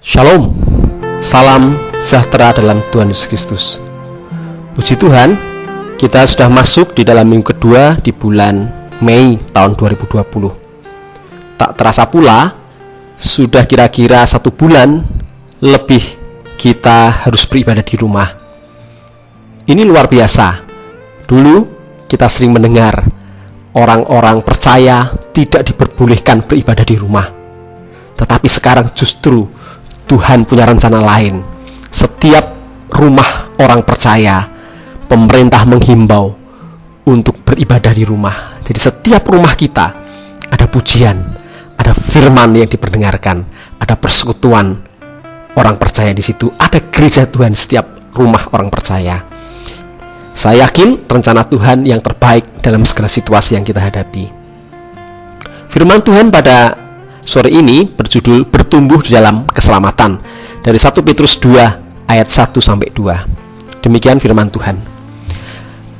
Shalom, salam sejahtera dalam Tuhan Yesus Kristus. Puji Tuhan, kita sudah masuk di dalam minggu kedua di bulan Mei tahun 2020. Tak terasa pula, sudah kira-kira 1 bulan lebih kita harus beribadah di rumah. Ini luar biasa. Dulu kita sering mendengar orang-orang percaya tidak diperbolehkan beribadah di rumah. Tetapi sekarang justru Tuhan punya rencana lain. Setiap rumah orang percaya, pemerintah menghimbau untuk beribadah di rumah. Jadi setiap rumah kita ada pujian, ada firman yang diperdengarkan, ada persekutuan orang percaya di situ, ada gereja Tuhan setiap rumah orang percaya. Saya yakin rencana Tuhan yang terbaik dalam segala situasi yang kita hadapi. Firman Tuhan pada sore ini berjudul bertumbuh di dalam keselamatan, dari 1 Petrus 2 ayat 1-2. Demikian firman Tuhan.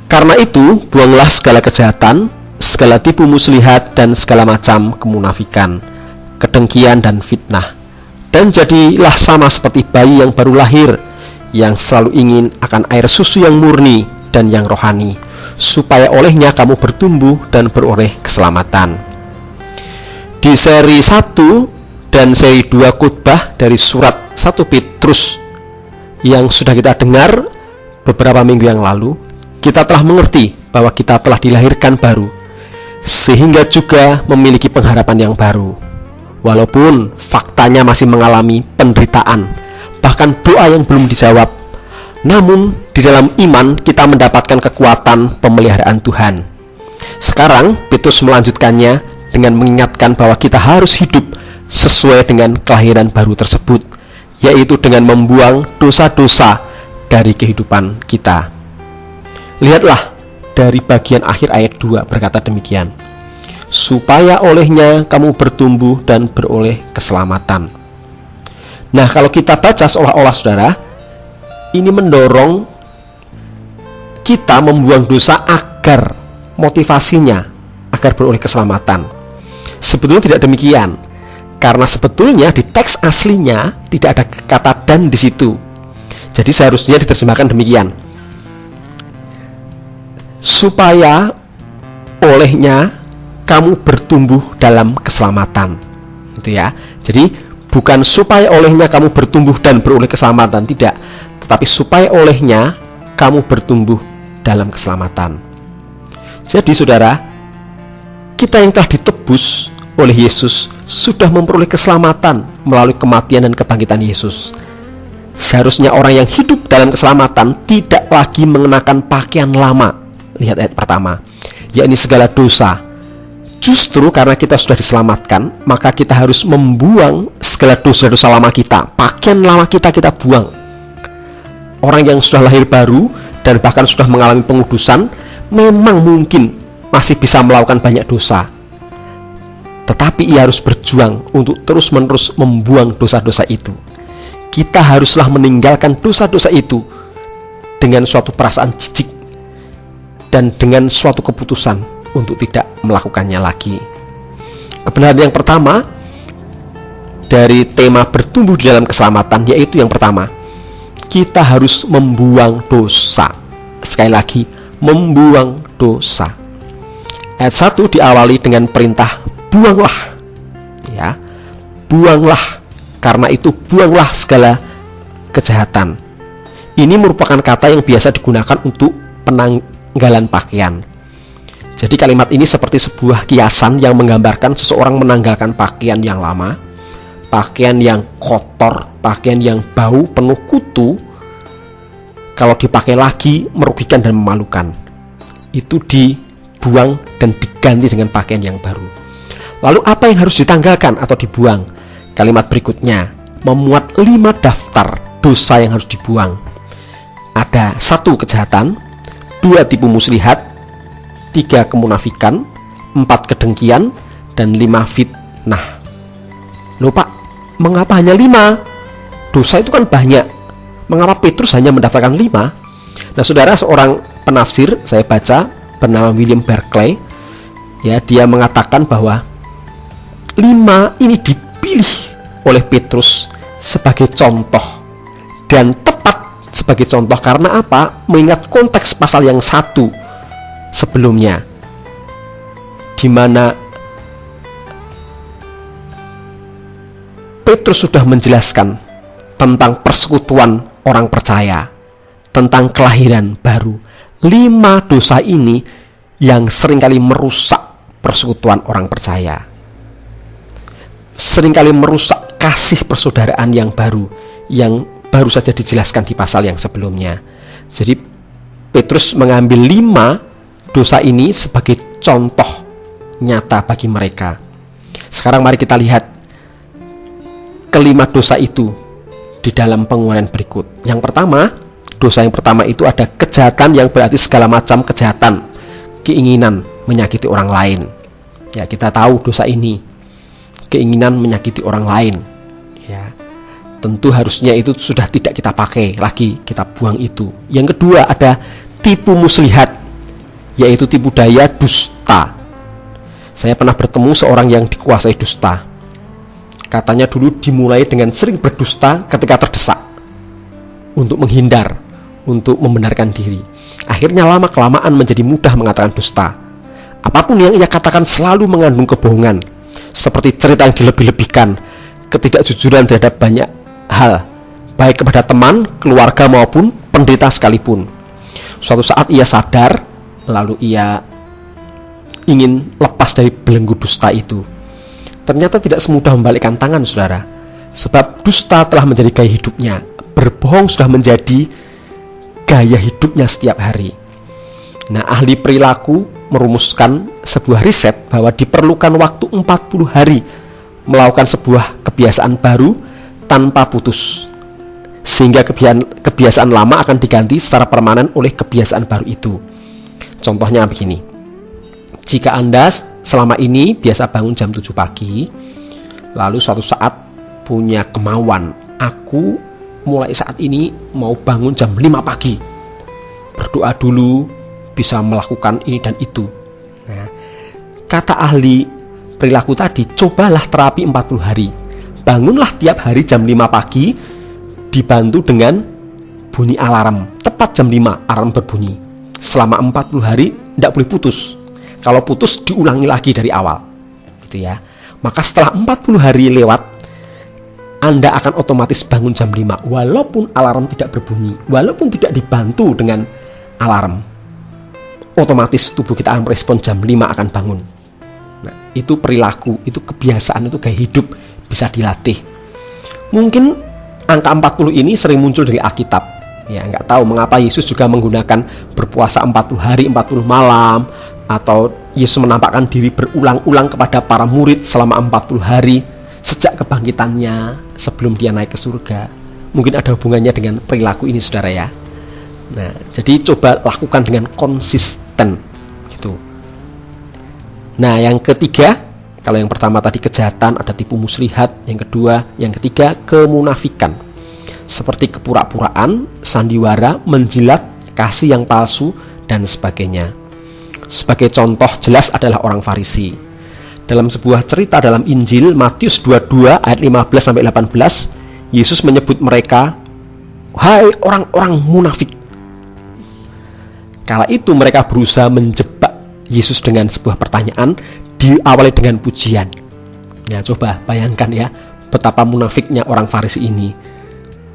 Karena itu, buanglah segala kejahatan, segala tipu muslihat dan segala macam kemunafikan, kedengkian dan fitnah. Dan jadilah sama seperti bayi yang baru lahir, yang selalu ingin akan air susu yang murni dan yang rohani, supaya olehnya kamu bertumbuh dan beroleh keselamatan. Di seri 1 dan seri 2 khotbah dari surat 1 Petrus yang sudah kita dengar beberapa minggu yang lalu, kita telah mengerti bahwa kita telah dilahirkan baru, sehingga juga memiliki pengharapan yang baru. Walaupun faktanya masih mengalami penderitaan, bahkan doa yang belum dijawab, namun di dalam iman kita mendapatkan kekuatan pemeliharaan Tuhan. Sekarang Petrus melanjutkannya dengan mengingatkan bahwa kita harus hidup sesuai dengan kelahiran baru tersebut, yaitu dengan membuang dosa-dosa dari kehidupan kita. Lihatlah dari bagian akhir ayat 2 berkata demikian, supaya olehnya kamu bertumbuh dan beroleh keselamatan. Nah, kalau kita baca seolah-olah saudara, ini mendorong kita membuang dosa agar motivasinya agar beroleh keselamatan. Sebetulnya tidak demikian, karena sebetulnya di teks aslinya tidak ada kata dan di situ. Jadi seharusnya diterjemahkan demikian, supaya olehnya kamu bertumbuh dalam keselamatan. Itu ya. Jadi bukan supaya olehnya kamu bertumbuh dan beroleh keselamatan, tidak, tetapi supaya olehnya kamu bertumbuh dalam keselamatan. Jadi saudara, kita yang telah ditebus oleh Yesus sudah memperoleh keselamatan melalui kematian dan kebangkitan Yesus. Seharusnya orang yang hidup dalam keselamatan tidak lagi mengenakan pakaian lama. Lihat ayat pertama, yakni segala dosa. Justru karena kita sudah diselamatkan, maka kita harus membuang segala dosa-dosa lama kita. Pakaian lama kita buang. Orang yang sudah lahir baru dan bahkan sudah mengalami pengudusan memang mungkin masih bisa melakukan banyak dosa, tetapi ia harus berjuang untuk terus-menerus membuang dosa-dosa itu. Kita haruslah meninggalkan dosa-dosa itu dengan suatu perasaan jijik dan dengan suatu keputusan untuk tidak melakukannya lagi. Kebenaran yang pertama dari tema bertumbuh di dalam keselamatan, yaitu yang pertama, kita harus membuang dosa. Sekali lagi, membuang dosa. Ayat 1 diawali dengan perintah buanglah, ya, buanglah. Karena itu buanglah segala kejahatan. Ini merupakan kata yang biasa digunakan untuk penanggalan pakaian. Jadi kalimat ini seperti sebuah kiasan yang menggambarkan seseorang menanggalkan pakaian yang lama, pakaian yang kotor, pakaian yang bau, penuh kutu. Kalau dipakai lagi merugikan dan memalukan. Itu dibuang dan diganti dengan pakaian yang baru. Lalu apa yang harus ditanggalkan atau dibuang? Kalimat berikutnya memuat 5 daftar dosa yang harus dibuang. Ada 1 kejahatan, 2 tipu muslihat, 3 kemunafikan, 4 kedengkian, dan 5 fitnah. Loh Pak, mengapa hanya 5? Dosa itu kan banyak. Mengapa Petrus hanya mendaftarkan 5? Nah saudara, seorang penafsir saya baca bernama William Barclay, ya, dia mengatakan bahwa 5 ini dipilih oleh Petrus sebagai contoh, dan tepat sebagai contoh karena apa? Mengingat konteks pasal yang satu sebelumnya, di mana Petrus sudah menjelaskan tentang persekutuan orang percaya, tentang kelahiran baru. 5 dosa ini yang seringkali merusak persekutuan orang percaya, seringkali merusak kasih persaudaraan yang baru saja dijelaskan di pasal yang sebelumnya. Jadi Petrus mengambil 5 dosa ini sebagai contoh nyata bagi mereka. Sekarang mari kita lihat kelima dosa itu di dalam penguraian berikut. Yang pertama, dosa yang pertama itu ada kejahatan, yang berarti segala macam kejahatan, keinginan menyakiti orang lain. Ya, kita tahu dosa ini, keinginan menyakiti orang lain. Ya, tentu harusnya itu sudah tidak kita pakai lagi, kita buang itu. Yang kedua ada tipu muslihat, yaitu tipu daya dusta. Saya pernah bertemu seorang yang dikuasai dusta. Katanya dulu dimulai dengan sering berdusta ketika terdesak, untuk menghindar, untuk membenarkan diri. Akhirnya lama-kelamaan menjadi mudah mengatakan dusta. Apapun yang ia katakan selalu mengandung kebohongan, seperti cerita yang dilebih-lebihkan, ketidakjujuran terhadap banyak hal, baik kepada teman, keluarga maupun pendeta sekalipun. Suatu saat ia sadar, lalu ia ingin lepas dari belenggu dusta itu. Ternyata tidak semudah membalikkan tangan, saudara, sebab dusta telah menjadi gaya hidupnya. Berbohong sudah menjadi gaya hidupnya setiap hari. Nah, ahli perilaku merumuskan sebuah riset bahwa diperlukan waktu 40 hari melakukan sebuah kebiasaan baru tanpa putus, sehingga kebiasaan lama akan diganti secara permanen oleh kebiasaan baru itu. Contohnya begini: jika Anda selama ini biasa bangun jam 7 pagi, lalu suatu saat punya kemauan, aku mulai saat ini mau bangun jam 5 pagi, berdoa dulu, bisa melakukan ini dan itu. Nah, kata ahli perilaku tadi, cobalah terapi 40 hari. Bangunlah tiap hari jam 5 pagi, dibantu dengan bunyi alarm. Tepat jam 5 alarm berbunyi. Selama 40 hari tidak boleh putus. Kalau putus diulangi lagi dari awal, gitu ya. Maka setelah 40 hari lewat, Anda akan otomatis bangun jam 5 walaupun alarm tidak berbunyi, walaupun tidak dibantu dengan alarm. Otomatis tubuh kita akan merespon jam 5 akan bangun. Nah, itu perilaku, itu kebiasaan, itu gaya hidup, bisa dilatih. Mungkin angka 40 ini sering muncul dari Alkitab. Ya, nggak tahu mengapa Yesus juga menggunakan berpuasa 40 hari, 40 malam, atau Yesus menampakkan diri berulang-ulang kepada para murid selama 40 hari sejak kebangkitannya sebelum dia naik ke surga. Mungkin ada hubungannya dengan perilaku ini, saudara ya. Nah, jadi coba lakukan dengan konsisten gitu. Nah, yang ketiga, kalau yang pertama tadi kejahatan, ada tipu muslihat. Yang kedua, yang ketiga kemunafikan, seperti kepura-puraan, sandiwara, menjilat, kasih yang palsu, dan sebagainya. Sebagai contoh jelas adalah orang Farisi. Dalam sebuah cerita dalam Injil Matius 22 ayat 15 sampai 18, Yesus menyebut mereka, "Hai orang-orang munafik." Kala itu mereka berusaha menjebak Yesus dengan sebuah pertanyaan, diawali dengan pujian. Ya, coba bayangkan ya, betapa munafiknya orang Farisi ini.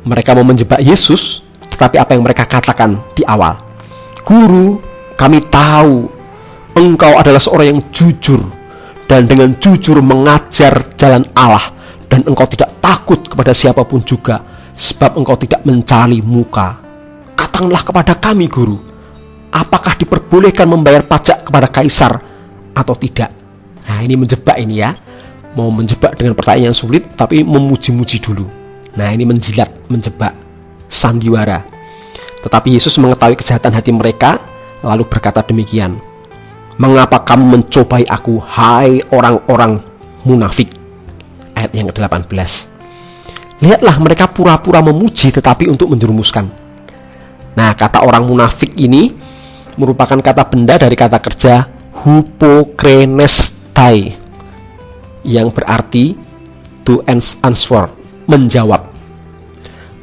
Mereka mau menjebak Yesus, tetapi apa yang mereka katakan di awal? "Guru, kami tahu Engkau adalah seorang yang jujur dan dengan jujur mengajar jalan Allah, dan Engkau tidak takut kepada siapapun juga, sebab Engkau tidak mencari muka. Katakanlah kepada kami, Guru, apakah diperbolehkan membayar pajak kepada Kaisar atau tidak?" Nah, ini menjebak ini ya. Mau menjebak dengan pertanyaan yang sulit, tapi memuji-muji dulu. Nah, ini menjilat, menjebak, sandiwara. Tetapi Yesus mengetahui kejahatan hati mereka, lalu berkata demikian, "Mengapa kamu mencobai aku, hai orang-orang munafik?" Ayat yang ke-18. Lihatlah, mereka pura-pura memuji tetapi untuk menjerumuskan. Nah, kata orang munafik ini merupakan kata benda dari kata kerja hupokrenestai, yang berarti to answer, menjawab.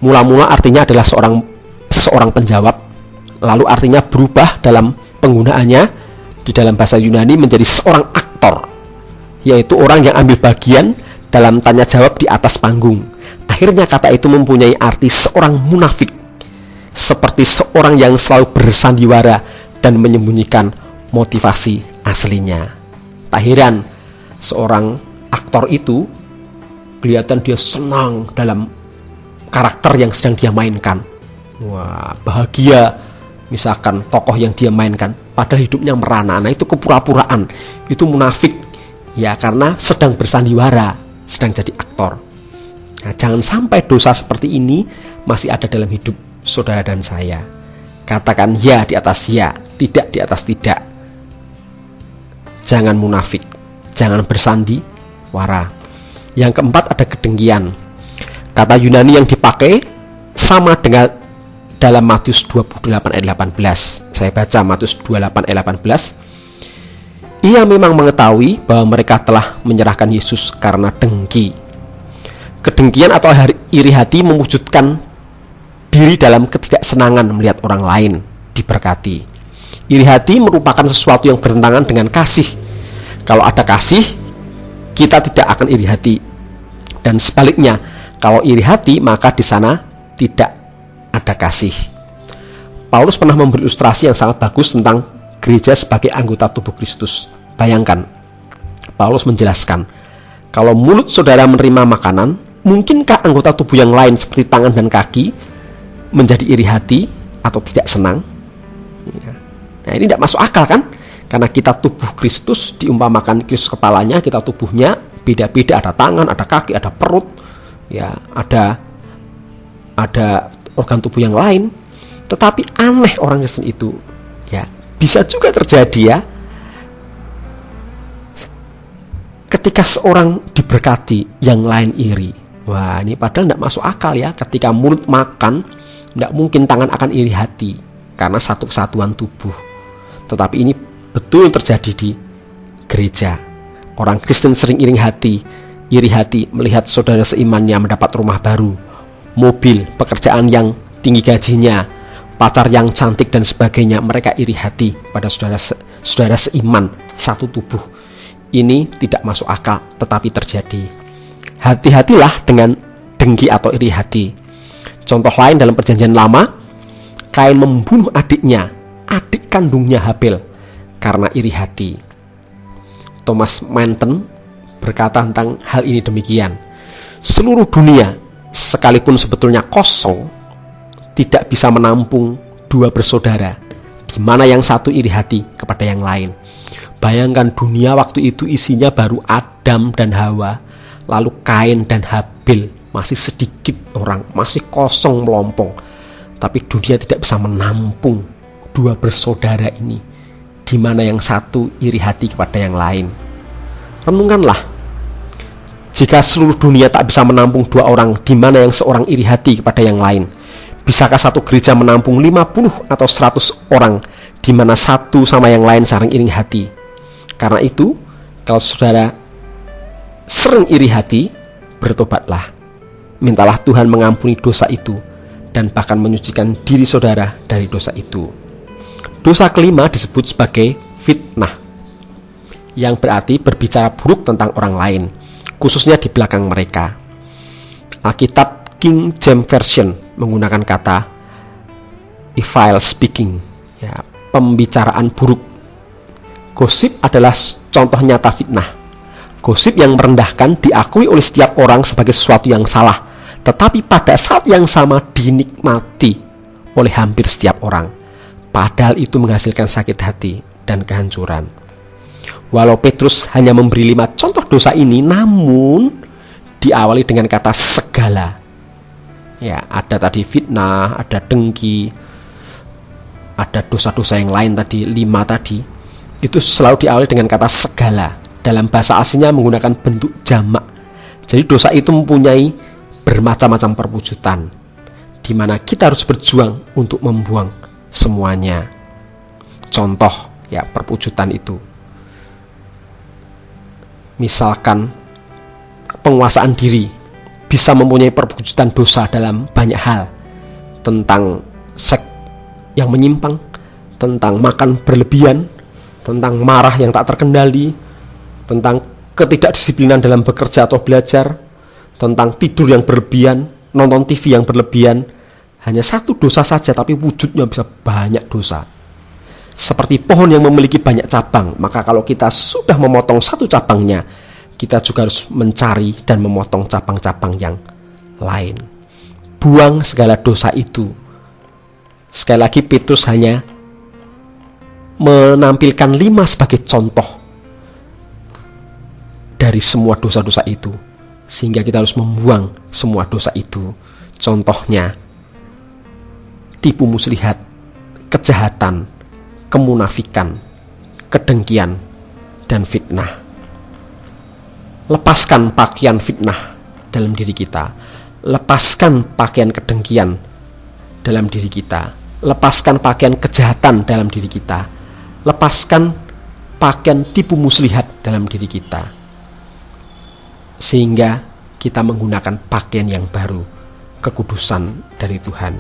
Mula-mula artinya adalah seorang penjawab, lalu artinya berubah dalam penggunaannya di dalam bahasa Yunani menjadi seorang aktor, yaitu orang yang ambil bagian dalam tanya jawab di atas panggung. Akhirnya kata itu mempunyai arti seorang munafik, seperti seorang yang selalu bersandiwara dan menyembunyikan motivasi aslinya. Tak heran seorang aktor itu kelihatan dia senang dalam karakter yang sedang dia mainkan. Wah, bahagia misalkan tokoh yang dia mainkan, padahal hidupnya merana. Nah, itu kepura-puraan, itu munafik ya, karena sedang bersandiwara, sedang jadi aktor. Nah, jangan sampai dosa seperti ini masih ada dalam hidup saudara dan saya. Katakan ya di atas ya, tidak di atas tidak. Jangan munafik, jangan bersandiwara. Yang keempat ada kedengkian. Kata Yunani yang dipakai sama dengan dalam Matius 28 ayat 18. Saya baca Matius 28 ayat 18. Ia memang mengetahui bahwa mereka telah menyerahkan Yesus karena dengki. Kedengkian atau iri hati mewujudkan diri dalam ketidaksenangan melihat orang lain diberkati. Iri hati merupakan sesuatu yang bertentangan dengan kasih. Kalau ada kasih, kita tidak akan iri hati. Dan sebaliknya, kalau iri hati, maka di sana tidak ada kasih. Paulus pernah memberi ilustrasi yang sangat bagus tentang gereja sebagai anggota tubuh Kristus. Bayangkan, Paulus menjelaskan, kalau mulut saudara menerima makanan, mungkinkah anggota tubuh yang lain seperti tangan dan kaki menjadi iri hati atau tidak senang? Nah, ini tidak masuk akal kan? Karena kita tubuh Kristus, diumpamakan Kristus kepalanya, kita tubuhnya beda-beda, ada tangan, ada kaki, ada perut, ya, ada organ tubuh yang lain. Tetapi aneh orang Kristen itu, ya, bisa juga terjadi ya, ketika seorang diberkati, yang lain iri. Wah, ini padahal tidak masuk akal ya. Ketika mulut makan, tidak mungkin tangan akan iri hati, karena satu kesatuan tubuh. Tetapi ini betul terjadi di gereja. Orang Kristen sering iri hati melihat saudara seimannya mendapat rumah baru, mobil, pekerjaan yang tinggi gajinya, pacar yang cantik dan sebagainya. Mereka iri hati pada saudara seiman, satu tubuh. Ini tidak masuk akal, tetapi terjadi. Hati-hatilah dengan dengki atau iri hati. Contoh lain dalam perjanjian lama, Kain membunuh adiknya, adik kandungnya Habil, karena iri hati. Thomas Manton berkata tentang hal ini demikian. Seluruh dunia, sekalipun sebetulnya kosong, tidak bisa menampung dua bersaudara, di mana yang satu iri hati kepada yang lain. Bayangkan dunia waktu itu isinya baru Adam dan Hawa, lalu Kain dan Habil, masih sedikit orang, masih kosong melompong. Tapi dunia tidak bisa menampung dua bersaudara ini, di mana yang satu iri hati kepada yang lain. Renungkanlah, jika seluruh dunia tak bisa menampung dua orang, di mana yang seorang iri hati kepada yang lain, bisakah satu gereja menampung 50 atau 100 orang, di mana satu sama yang lain saling iri hati? Karena itu, kalau saudara sering iri hati, bertobatlah. Mintalah Tuhan mengampuni dosa itu, dan bahkan menyucikan diri saudara dari dosa itu. Dosa kelima disebut sebagai fitnah, yang berarti berbicara buruk tentang orang lain, khususnya di belakang mereka. Alkitab King James Version menggunakan kata evil speaking, ya, pembicaraan buruk. Gosip adalah contoh nyata fitnah. Gosip yang merendahkan diakui oleh setiap orang sebagai sesuatu yang salah, tetapi pada saat yang sama dinikmati oleh hampir setiap orang. Padahal itu menghasilkan sakit hati dan kehancuran. Walau Petrus hanya memberi 5 contoh dosa ini, namun diawali dengan kata segala. Ya, ada tadi fitnah, ada dengki, ada dosa-dosa yang lain tadi, 5 tadi. Itu selalu diawali dengan kata segala. Dalam bahasa aslinya menggunakan bentuk jamak. Jadi dosa itu mempunyai bermacam-macam perwujudan, di mana kita harus berjuang untuk membuang semuanya. Contoh ya perwujudan itu, misalkan penguasaan diri, bisa mempunyai perwujudan dosa dalam banyak hal, tentang seks yang menyimpang, tentang makan berlebihan, tentang marah yang tak terkendali, tentang ketidakdisiplinan dalam bekerja atau belajar, tentang tidur yang berlebihan, nonton TV yang berlebihan. Hanya satu dosa saja tapi wujudnya bisa banyak dosa. Seperti pohon yang memiliki banyak cabang, maka kalau kita sudah memotong satu cabangnya, kita juga harus mencari dan memotong cabang-cabang yang lain. Buang segala dosa itu. Sekali lagi, Petrus hanya menampilkan 5 sebagai contoh dari semua dosa-dosa itu, sehingga kita harus membuang semua dosa itu. Contohnya, tipu muslihat, kejahatan, kemunafikan, kedengkian, dan fitnah. Lepaskan pakaian fitnah dalam diri kita. Lepaskan pakaian kedengkian dalam diri kita. Lepaskan pakaian kejahatan dalam diri kita. Lepaskan pakaian tipu muslihat dalam diri kita. Sehingga kita menggunakan pakaian yang baru, kekudusan dari Tuhan.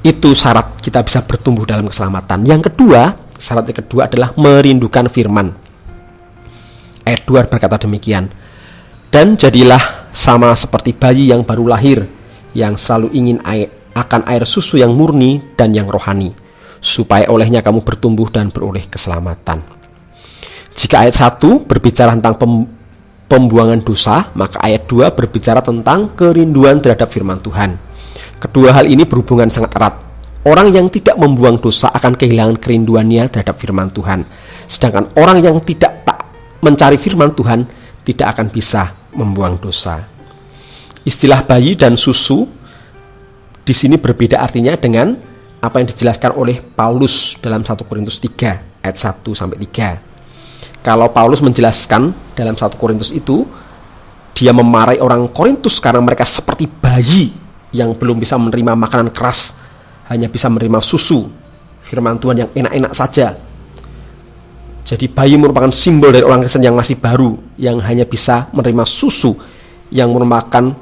Itu syarat kita bisa bertumbuh dalam keselamatan. Yang kedua, syarat yang kedua adalah merindukan firman. Ayat 2 berkata demikian, dan jadilah sama seperti bayi yang baru lahir, yang selalu ingin akan air susu yang murni dan yang rohani, supaya olehnya kamu bertumbuh dan beroleh keselamatan. Jika ayat 1 berbicara tentang pembuangan dosa, maka ayat 2 berbicara tentang kerinduan terhadap firman Tuhan. Kedua hal ini berhubungan sangat erat. Orang yang tidak membuang dosa akan kehilangan kerinduannya terhadap firman Tuhan. Sedangkan orang yang tidak mencari firman Tuhan tidak akan bisa membuang dosa. Istilah bayi dan susu di sini berbeda artinya dengan apa yang dijelaskan oleh Paulus dalam 1 Korintus 3 ayat 1 sampai 3. Kalau Paulus menjelaskan dalam 1 Korintus itu, dia memarahi orang Korintus karena mereka seperti bayi yang belum bisa menerima makanan keras, hanya bisa menerima susu firman Tuhan yang enak-enak saja. Jadi bayi merupakan simbol dari orang Kristen yang masih baru, yang hanya bisa menerima susu yang merupakan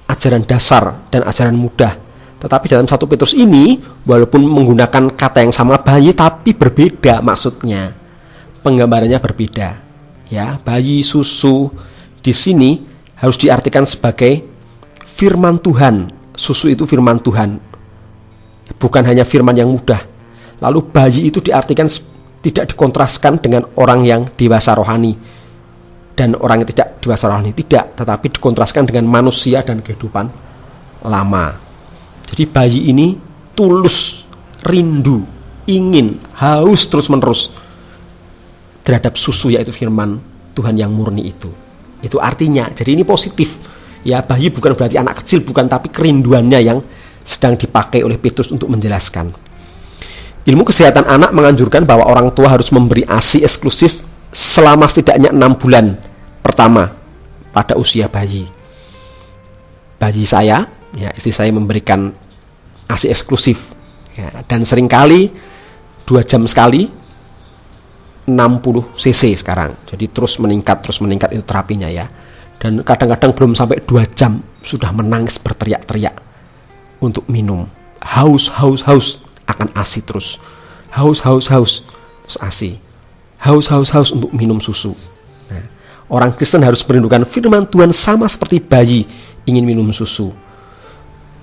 ajaran dasar dan ajaran mudah. Tetapi dalam 1 Petrus ini, walaupun menggunakan kata yang sama bayi, tapi berbeda maksudnya. Penggambarannya berbeda. Ya, bayi, susu di sini harus diartikan sebagai firman Tuhan. Susu itu firman Tuhan, bukan hanya firman yang mudah. Lalu bayi itu diartikan tidak dikontraskan dengan orang yang dewasa rohani dan orang yang tidak dewasa rohani, tidak, tetapi dikontraskan dengan manusia dan kehidupan lama. Jadi bayi ini tulus, rindu, ingin, haus terus-menerus terhadap susu, yaitu firman Tuhan yang murni itu. Itu artinya, jadi ini positif. Ya, bayi bukan berarti anak kecil, bukan, tapi kerinduannya yang sedang dipakai oleh Petrus untuk menjelaskan. Ilmu kesehatan anak menganjurkan bahwa orang tua harus memberi ASI eksklusif selama setidaknya 6 bulan pertama pada usia bayi. Bayi saya, ya, istri saya memberikan ASI eksklusif, ya, dan seringkali 2 jam sekali 60 cc sekarang. Jadi terus meningkat itu terapinya, ya. Dan kadang-kadang belum sampai 2 jam sudah menangis berteriak-teriak untuk minum. Haus akan ASI terus. Haus terus ASI. Haus untuk minum susu. Nah, orang Kristen harus merindukan firman Tuhan sama seperti bayi ingin minum susu.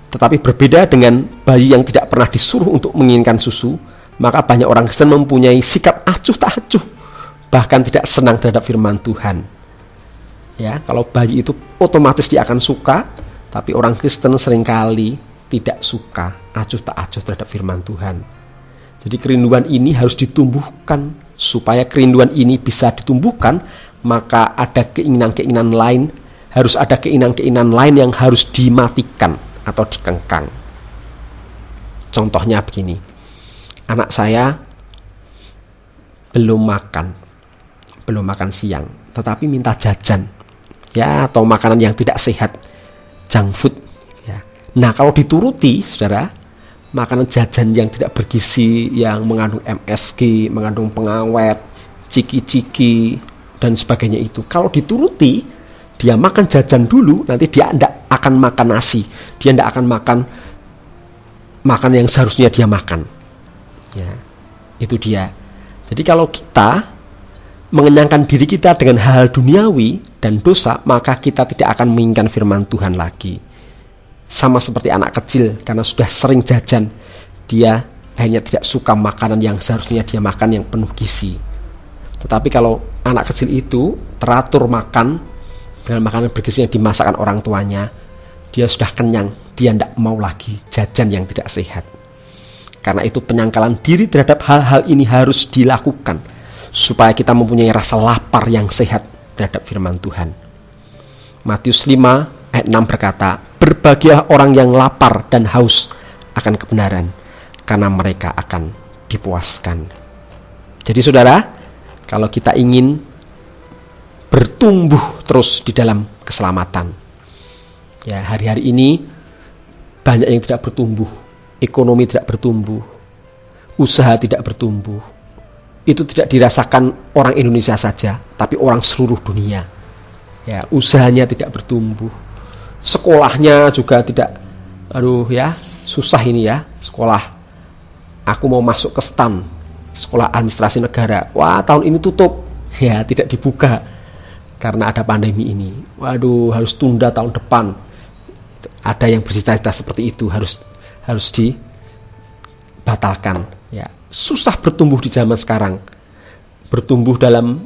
Tetapi berbeda dengan bayi yang tidak pernah disuruh untuk menginginkan susu, maka banyak orang Kristen mempunyai sikap acuh tak acuh, bahkan tidak senang terhadap firman Tuhan. Ya, kalau bayi itu otomatis dia akan suka, tapi orang Kristen seringkali tidak suka, acuh tak acuh terhadap firman Tuhan. Jadi kerinduan ini harus ditumbuhkan. Supaya kerinduan ini bisa ditumbuhkan, maka ada keinginan-keinginan lain, harus ada keinginan-keinginan lain yang harus dimatikan atau dikengkang. Contohnya begini, anak saya belum makan siang, tetapi minta jajan, ya, atau makanan yang tidak sehat, junk food, ya. Nah, kalau dituruti, saudara, makanan jajan yang tidak bergizi, yang mengandung MSG, mengandung pengawet, ciki-ciki, dan sebagainya itu, kalau dituruti, dia makan jajan dulu, nanti dia tidak akan makan nasi, dia tidak akan makan yang seharusnya dia makan. Ya, itu dia. Jadi kalau kita mengenyangkan diri kita dengan hal duniawi dan dosa, maka kita tidak akan menginginkan firman Tuhan lagi. Sama seperti anak kecil, karena sudah sering jajan, dia akhirnya tidak suka makanan yang seharusnya dia makan yang penuh gizi. Tetapi kalau anak kecil itu teratur makan dengan makanan bergizi yang dimasakkan orang tuanya, dia sudah kenyang, dia tidak mau lagi jajan yang tidak sehat. Karena itu penyangkalan diri terhadap hal-hal ini harus dilakukan supaya kita mempunyai rasa lapar yang sehat terhadap firman Tuhan. Matius 5 ayat 6 berkata, "Berbahagialah orang yang lapar dan haus akan kebenaran, karena mereka akan dipuaskan." Jadi saudara, kalau kita ingin bertumbuh terus di dalam keselamatan, ya, hari-hari ini banyak yang tidak bertumbuh, ekonomi tidak bertumbuh, usaha tidak bertumbuh. Itu tidak dirasakan orang Indonesia saja, tapi orang seluruh dunia. Ya, usahanya tidak bertumbuh, sekolahnya juga tidak. Susah ini ya, sekolah. Aku mau masuk ke STAN, sekolah administrasi negara. Wah, tahun ini tutup. Ya, tidak dibuka karena ada pandemi ini. Waduh, harus tunda tahun depan. Ada yang bercita-cita seperti itu, harus dibatalkan. Ya, susah bertumbuh di zaman sekarang. Bertumbuh dalam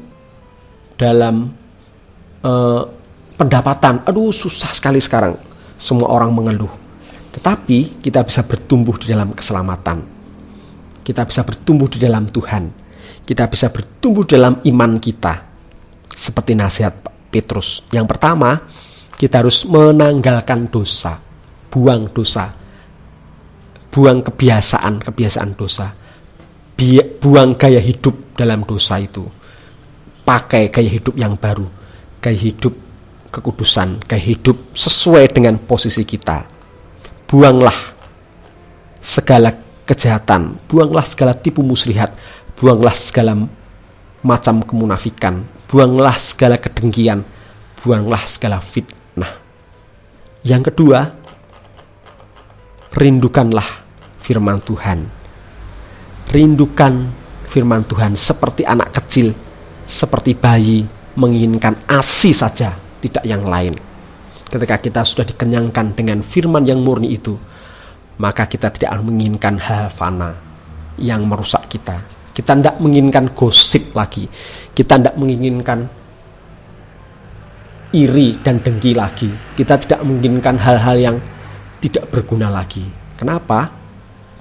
pendapatan. Aduh, susah sekali sekarang. Semua orang mengeluh. Tetapi kita bisa bertumbuh di dalam keselamatan. Kita bisa bertumbuh di dalam Tuhan. Kita bisa bertumbuh dalam iman kita. Seperti nasihat Petrus. Yang pertama, kita harus menanggalkan dosa. Buang dosa. Buang kebiasaan dosa. Buang gaya hidup dalam dosa itu. Pakai gaya hidup yang baru. Gaya hidup kekudusan. Gaya hidup sesuai dengan posisi kita. Buanglah segala kejahatan. Buanglah segala tipu muslihat. Buanglah segala macam kemunafikan, buanglah segala kedengkian, buanglah segala fitnah. Yang kedua, rindukanlah firman Tuhan. Rindukan firman Tuhan seperti anak kecil, seperti bayi menginginkan ASI saja, tidak yang lain. Ketika kita sudah dikenyangkan dengan firman yang murni itu, maka kita tidak akan menginginkan hal fana yang merusak kita. Kita tidak menginginkan gosip lagi. Kita tidak menginginkan iri dan dengki lagi. Kita tidak menginginkan hal-hal yang tidak berguna lagi. Kenapa?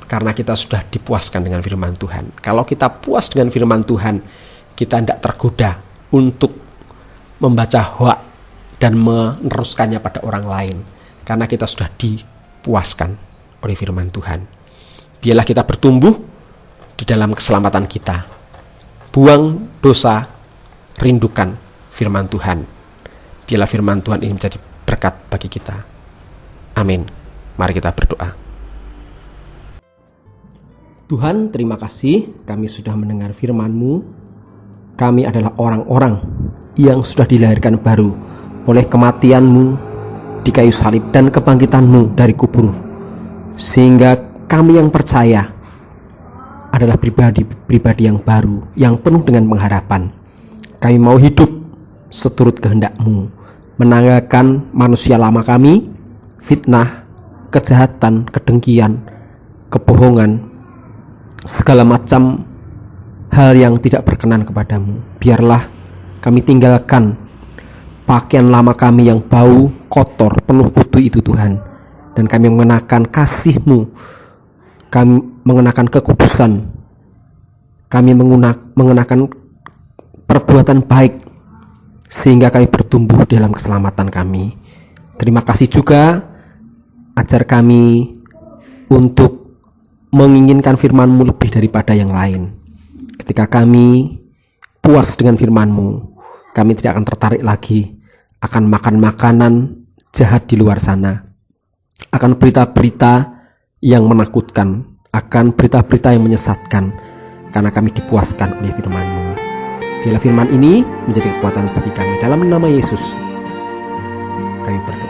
Karena kita sudah dipuaskan dengan firman Tuhan. Kalau kita puas dengan firman Tuhan, kita tidak tergoda untuk membaca hoak dan meneruskannya pada orang lain. Karena kita sudah dipuaskan oleh firman Tuhan. Biarlah kita bertumbuh di dalam keselamatan kita. Buang dosa, rindukan firman Tuhan. Biarlah firman Tuhan ini menjadi berkat bagi kita. Amin. Mari kita berdoa. Tuhan, terima kasih kami sudah mendengar firman-Mu. Kami adalah orang-orang yang sudah dilahirkan baru oleh kematian-Mu di kayu salib dan kebangkitan-Mu dari kubur. Sehingga kami yang percaya adalah pribadi yang baru, yang penuh dengan pengharapan. Kami mau hidup seturut kehendak-Mu, menanggalkan manusia lama kami, fitnah, kejahatan, kedengkian, kebohongan, segala macam hal yang tidak berkenan kepadamu. Biarlah kami tinggalkan pakaian lama kami yang bau, kotor, penuh kutu itu Tuhan, dan kami mengenakan kasih-Mu. Kami mengenakan kekudusan, kami mengenakan perbuatan baik, sehingga kami bertumbuh dalam keselamatan kami. Terima kasih juga, ajar kami untuk menginginkan firman-Mu lebih daripada yang lain. Ketika kami puas dengan firman-Mu, kami tidak akan tertarik lagi akan makan makanan jahat di luar sana, akan berita-berita yang menakutkan, akan berita-berita yang menyesatkan, karena kami dipuaskan oleh firman-Mu. Biarlah firman ini menjadi kekuatan bagi kami dalam nama Yesus. kami berdoa.